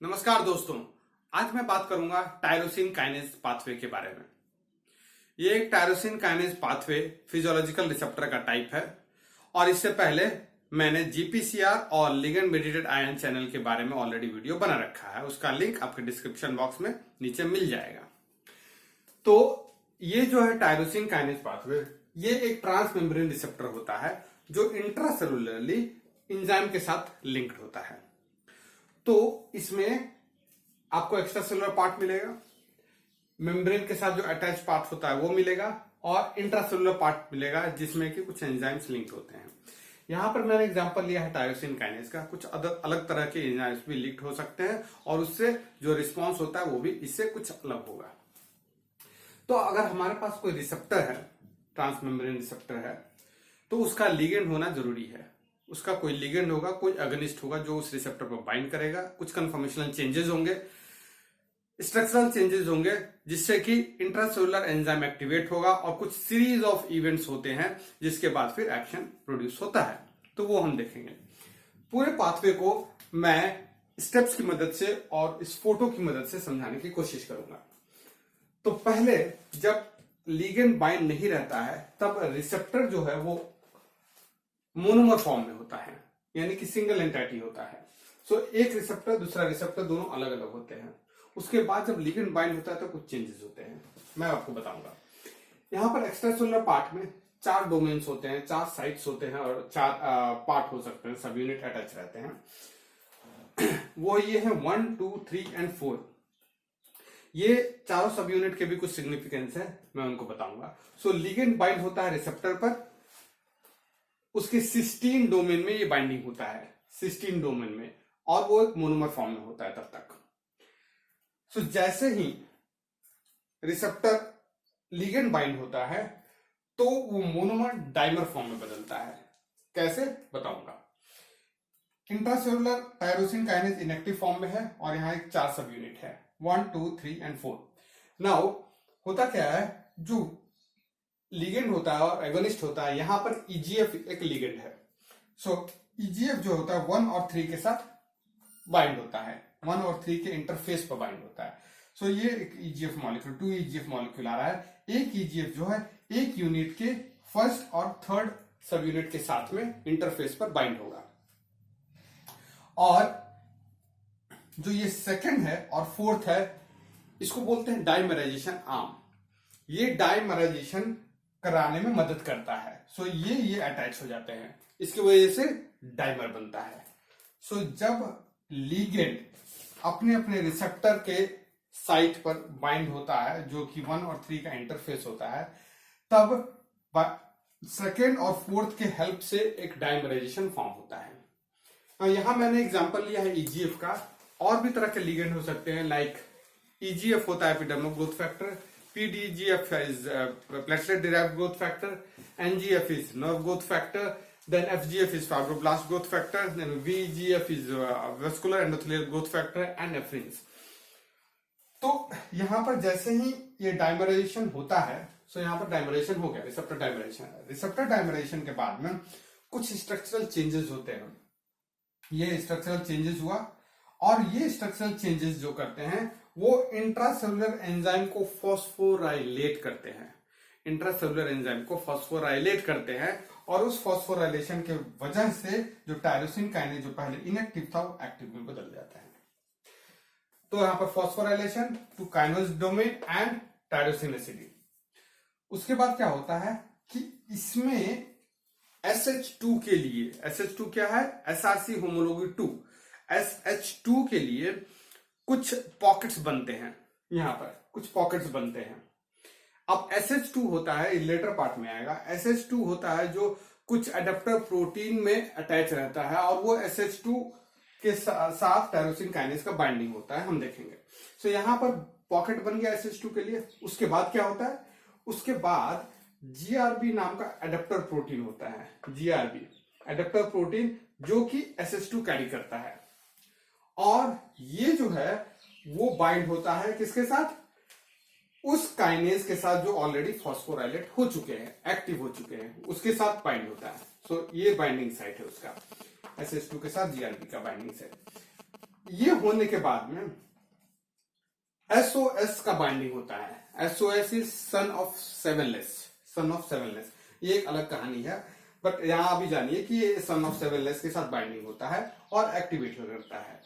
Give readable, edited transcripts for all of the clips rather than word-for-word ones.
नमस्कार दोस्तों। आज मैं बात करूंगा टायरोसिन काइनेज पाथवे के बारे में। ये एक tyrosine kinase pathway physiological receptor का टाइप है और इससे पहले मैंने जीपीसीआर और लिगेंड मेडिएटेड आयन चैनल के बारे में ऑलरेडी वीडियो बना रखा है। उसका लिंक आपके डिस्क्रिप्शन बॉक्स में नीचे मिल जाएगा। तो ये जो है टायरोसिन काइनेज पाथवे, ये एक ट्रांस मेम्ब्रेन रिसेप्टर होता है जो इंट्रासेलुलरली एंजाइम के साथ लिंक्ड होता है। तो इसमें आपको एक्स्ट्रा सेलुलर पार्ट मिलेगा, मेम्ब्रेन के साथ जो अटैच पार्ट होता है वो मिलेगा और इंट्रासेलुलर पार्ट मिलेगा जिसमें कि कुछ एंजाइम्स लिंक होते हैं। यहां पर मैंने एग्जांपल लिया है टायरोसिन काइनेज का। कुछ अलग तरह के एंजाइम्स भी लिंक हो सकते हैं और उससे जो रिस्पॉन्स होता है वो भी इससे कुछ अलग होगा। तो अगर हमारे पास कोई रिसेप्टर है, ट्रांस मेम्ब्रेन रिसेप्टर है, तो उसका लिगेंड होना जरूरी है। उसका कोई लिगेंड होगा, कोई अगनिस्ट होगा जो उस रिसेप्टर पर बाइंड करेगा। कुछ कन्फॉर्मेशनल चेंजेस होंगे, स्ट्रक्चरल चेंजेस होंगे जिससे कि इंट्रासेलुलर एंजाइम एक्टिवेट होगा और कुछ सीरीज ऑफ इवेंट्स होते हैं जिसके बाद फिर एक्शन प्रोड्यूस होता है। तो वो हम देखेंगे। पूरे पाथवे को मैं स्टेप्स की मदद से और इस फोटो की मदद से समझाने की कोशिश करूंगा। तो पहले जब लिगेंड बाइंड नहीं रहता है तब रिसेप्टर जो है वो मोनोमर फॉर्म में होता है, यानी कि सिंगल एंटिटी होता है। सो एक रिसेप्टर दूसरा रिसेप्टर दोनों अलग अलग होते हैं। उसके बाद जब लिगेंड बाइंड होता है तो कुछ चेंजेस होते हैं, मैं आपको बताऊंगा। यहां पर एक्स्ट्रासेलुलर पार्ट में 4 डोमेन्स होते हैं, 4 साइट्स होते हैं और 4 पार्ट हो सकते हैं, सब यूनिट अटैच रहते हैं। वो ये है 1, 2, 3 एंड 4। ये चारों सब यूनिट के भी कुछ सिग्निफिकेंस है, मैं उनको बताऊंगा। सो लिगेंड बाइंड होता है रिसेप्टर पर, उसके सिस्टीन डोमेन में ये बाइंडिंग होता है, सिस्टीन डोमेन में, और वो एक मोनोमर फॉर्म में होता है तब तक। सो जैसे ही रिसेप्टर लिगेंड बाइंड होता है तो वो मोनोमर डाइमर फॉर्म में बदलता है। कैसे बताऊंगा। Intracellular tyrosine kinase inactive form में है और यहां एक 4 सब यूनिट है, 1, 2, 3 एंड 4। नाउ होता क्या है, जो लिगेंड होता है और एगोनिस्ट होता है, यहां पर ईजीएफ एक लिगेंड है। सो ईजीएफ जो होता है 1 और 3 के साथ बाइंड होता है, 1 और 3 के इंटरफेस पर बाइंड होता है। सो ये एक ईजीएफ मॉलिक्यूल, 2 ईजीएफ मॉलिक्यूल आ रहा है। एक ईजीएफ जो है एक यूनिट के फर्स्ट और थर्ड सब यूनिट के साथ में इंटरफेस पर बाइंड होगा। और जो ये सेकंड है और फोर्थ है, इसको बोलते हैं डाइमराइजेशन आर्म। ये डाइमराइजेशन कराने में मदद करता है। सो ये अटैच हो जाते हैं, इसकी वजह से डाइमर बनता है। सो जब लिगेंड अपने अपने रिसेप्टर के साइट पर बाइंड होता है, जो कि 1 और 3 का इंटरफेस होता है, तब सेकेंड और फोर्थ के हेल्प से एक डाइमराइजेशन फॉर्म होता है। यहां मैंने एग्जांपल लिया है ईजीएफ का। और भी तरह के लिगेंड हो सकते हैं, लाइक ईजीएफ होता है epidermal growth factor, PDGF is platelet derived growth factor, NGF is nerve growth factor, then FGF is fibroblast growth factor, then VGF is vascular endothelial growth factor and nephrins। तो यहां पर जैसे ही ये dimerisation होता है, सो यहां पर डाइमराइजेशन हो गया, रिसेप्टर डाइमराइजेशन। रिसेप्टर डाइमराइजेशन के बाद में कुछ स्ट्रक्चरल चेंजेस होते हैं। ये स्ट्रक्चरल चेंजेस हुआ और ये स्ट्रक्चरल चेंजेस जो करते हैं वो इंट्रासेलुलर एंजाइम को फॉस्फोराइलेट करते हैं। इंट्रासेलुलर एंजाइम को फॉस्फोराइलेट करते हैं और उस फॉस्फोराइलेशन के वजह से जो टायरोसिन काइनेज जो पहले इनएक्टिव था वो एक्टिव में बदल जाता है। तो यहां पर phosphorylation to kinase domain and tyrosine एसिडी। उसके बाद क्या होता है कि इसमें SH2 के लिए, SH2 क्या है, SRC होमोलॉगी 2, SH2 के लिए कुछ पॉकेट्स बनते हैं। यहां पर कुछ पॉकेट्स बनते हैं। अब SH2 होता है, लेटर पार्ट में आएगा, SH2 होता है जो कुछ एडेप्टर प्रोटीन में अटैच रहता है और वो SH2 के साथ टायरोसिन काइनेज का बाइंडिंग होता है, हम देखेंगे। सो यहां पर पॉकेट बन गया SH2 के लिए। उसके बाद क्या होता है, उसके बाद GRB नाम का एडेप्टर प्रोटीन होता है, GRB एडेप्टर प्रोटीन, जो कि SH2 कैरी करता है। और ये जो है वो बाइंड होता है किसके साथ, उस काइनेज के साथ जो ऑलरेडी फॉस्फोराइलेट हो चुके हैं, एक्टिव हो चुके हैं, उसके साथ बाइंड होता है। सो ये बाइंडिंग साइट है उसका, SH2 के साथ GRB का बाइंडिंग साइट। ये होने के बाद में SOS का बाइंडिंग होता है। SOS is son of sevenless. ये एक अलग कहानी है, बट यहां अभी जानिए कि ये सन ऑफ सेवनलेस के साथ बाइंडिंग होता है और एक्टिवेट करता है।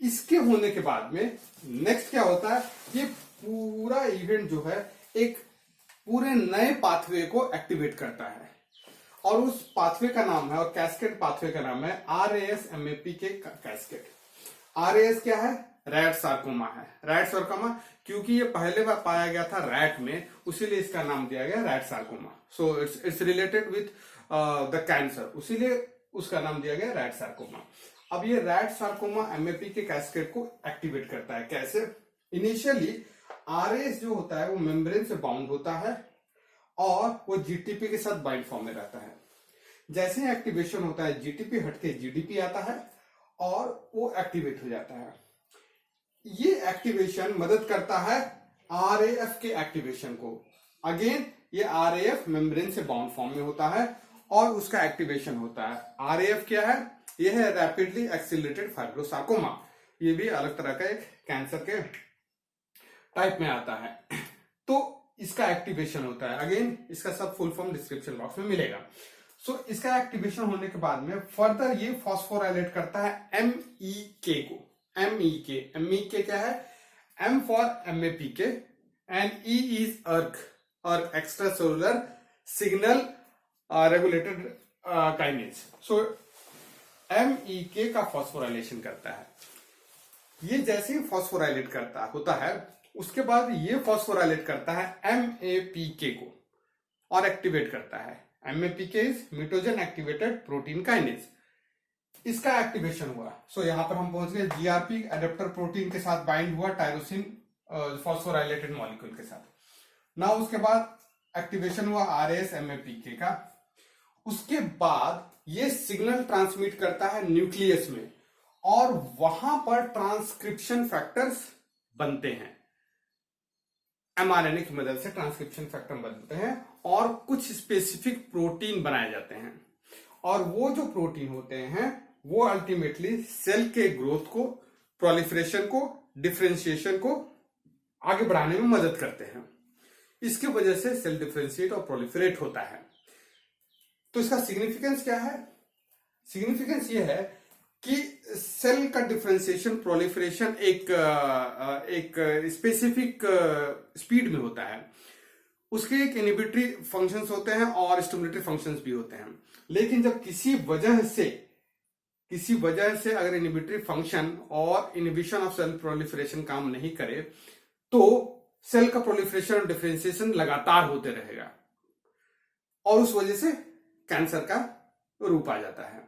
इसके होने के बाद में नेक्स्ट क्या होता है, ये पूरा इवेंट जो है एक पूरे नए पाथवे को एक्टिवेट करता है, और उस पाथवे का नाम है, और कैस्केड पाथवे का नाम है RAS-MAPK कैस्केड। RAS क्या है? रैट सार्कोमा है। रैट सार्कोमा क्योंकि ये पहले बार पाया गया था रैट में, उसीलिए इसका नाम दिया गया rat sarcoma. So it's related with the cancer, उसीलिए उसका नाम दिया गया रैट सार्कोमा। अब ये रैट सार्कोमा MAPK कैस्केड को एक्टिवेट करता है। कैसे? इनिशियली RAS जो होता है वो मेम्ब्रेन से बाउंड होता है और वो GTP के साथ बाइंड फॉर्म में रहता है। जैसे ही एक्टिवेशन होता है GTP हटके GDP आता है और वो एक्टिवेट हो जाता है। ये एक्टिवेशन मदद करता है RAF के एक्टिवेशन को। अगेन ये RAF मेम्ब्रेन से बाउंड फॉर्म में होता है और उसका एक्टिवेशन होता है। RAF क्या है? ये है रैपिडली एक्सिलरेटेड फाइब्रोसार्कोमा। ये भी अलग तरह का एक कैंसर के टाइप में आता है। तो इसका एक्टिवेशन होता है। अगेन इसका सब फुल फॉर्म डिस्क्रिप्शन बॉक्स में मिलेगा। सो इसका एक्टिवेशन होने के बाद में फर्दर ये फॉस्फोराइलेट करता है MEK को। MEK क्या है? M for MAPK and E is ERK extracellular signal regulated kinase. So MEK का फॉस्फोराइलेशन करता है। ये जैसे ही फॉस्फोराइलेट करता होता है, उसके बाद ये फॉस्फोराइलेट करता है MAPK को और एक्टिवेट करता है। MAPK is mitogen activated protein kinase. इसका एक्टिवेशन हुआ। सो यहां पर हम पहुंच गए GRP एडेप्टर प्रोटीन के साथ बाइंड हुआ टायरोसिन फॉस्फोराइलेटेड मॉलिक्यूल के साथ। ना उसके बाद एक्टिवेशन हुआ RAS-MAPK का। उसके बाद ये सिग्नल ट्रांसमिट करता है न्यूक्लियस में और वहां पर ट्रांसक्रिप्शन फैक्टर्स बनते हैं। mRNA की मदद से ट्रांसक्रिप्शन फैक्टर बनते हैं और कुछ स्पेसिफिक प्रोटीन बनाए जाते हैं, और वो जो प्रोटीन होते हैं वो अल्टीमेटली सेल के ग्रोथ को, प्रोलिफरेशन को, डिफरेंशिएशन को आगे बढ़ाने में मदद करते हैं। इसकी वजह से सेल डिफरेंशिएट और प्रोलिफरेट होता है। तो इसका सिग्निफिकेंस क्या है? सिग्निफिकेंस ये है कि सेल का डिफरेंशिएशन, प्रोलिफरेशन एक स्पेसिफिक स्पीड में होता है। उसके एक इनिबिटरी फंक्शंस होते हैं और स्टिमुलेटरी फंक्शंस भी होते हैं। लेकिन जब किसी वजह से अगर इनिबिटरी फंक्शन और इनिबिशन ऑफ सेल प्रोलिफरेशन काम नहीं करे तो सेल का प्रोलिफरेशन और डिफरेंशिएशन लगातार होते रहेगा और उस वजह से कैंसर का रूप आ जाता है।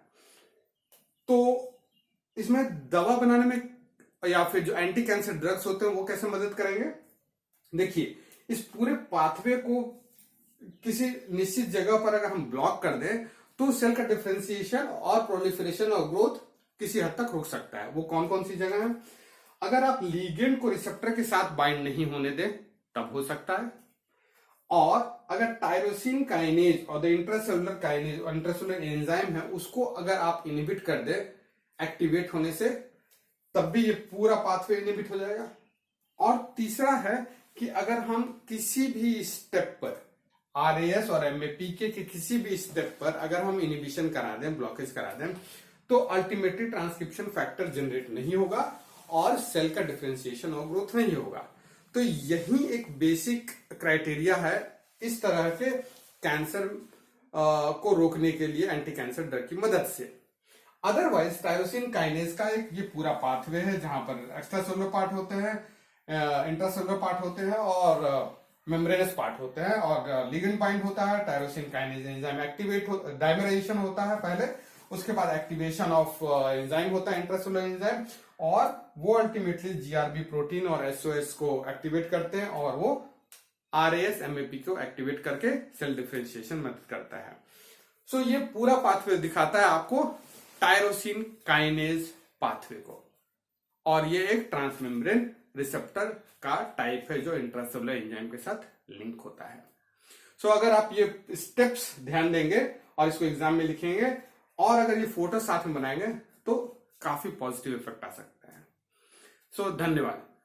तो इसमें दवा बनाने में या फिर जो एंटी कैंसर ड्रग्स होते हैं वो कैसे मदद करेंगे? देखिए, इस पूरे पाथवे को किसी निश्चित जगह पर अगर हम ब्लॉक कर दें तो सेल का डिफरेंशिएशन और प्रोलिफरेशन और ग्रोथ किसी हद तक रुक सकता है। वो कौन कौन सी जगह है? अगर आप लिगेंड को रिसेप्टर के साथ बाइंड नहीं होने दें तब हो सकता है, और अगर टायरोसिन काइनेज और the intracellular kinase, intracellular enzyme है, उसको अगर आप इनहिबिट कर दे एक्टिवेट होने से, तब भी ये पूरा पाथवे इनहिबिट हो जाएगा। और तीसरा है कि अगर हम किसी भी स्टेप पर RAS और MAPK के किसी भी स्टेप पर अगर हम इनहिबिशन करा दें, ब्लॉकेज करा दें, तो अल्टीमेटली ट्रांसक्रिप्शन फैक्टर जनरेट नहीं होगा और सेल का डिफरेंशिएशन और ग्रोथ नहीं होगा। तो यही एक बेसिक क्राइटेरिया है इस तरह के कैंसर को रोकने के लिए एंटी कैंसर ड्रग की मदद से। अदरवाइज टायरोसिन काइनेज का एक ये पूरा पाथवे है जहां पर एक्स्ट्रा सेलुलर पार्ट होते हैं, इंट्रासेलुलर पार्ट होते हैं और मेम्ब्रेनस पार्ट होते हैं, और लिगेंड बाइंड होता है, tyrosine kinase enzyme activate dimerisation होता है पहले, उसके बाद एक्टिवेशन ऑफ एंजाइम होता है, इंट्रासेलुलर एंजाइम, और वो अल्टीमेटली GRB प्रोटीन और SOS को एक्टिवेट करते हैं और वो RAS-MAPK को एक्टिवेट करके सेल डिफरेंशिएशन मदद करता है। सो ये पूरा पाथवे दिखाता है आपको टायरोसिन काइनेज पाथवे को, और ये एक ट्रांसमेम्ब्रेन रिसेप्टर का टाइप है जो इंट्रासेलुलर एंजाइम के साथ लिंक होता है। सो अगर आप ये स्टेप्स ध्यान देंगे और इसको एग्जाम में लिखेंगे और अगर ये फोटो साथ में बनाएंगे तो काफी पॉजिटिव इफेक्ट आ सकता है। सो धन्यवाद।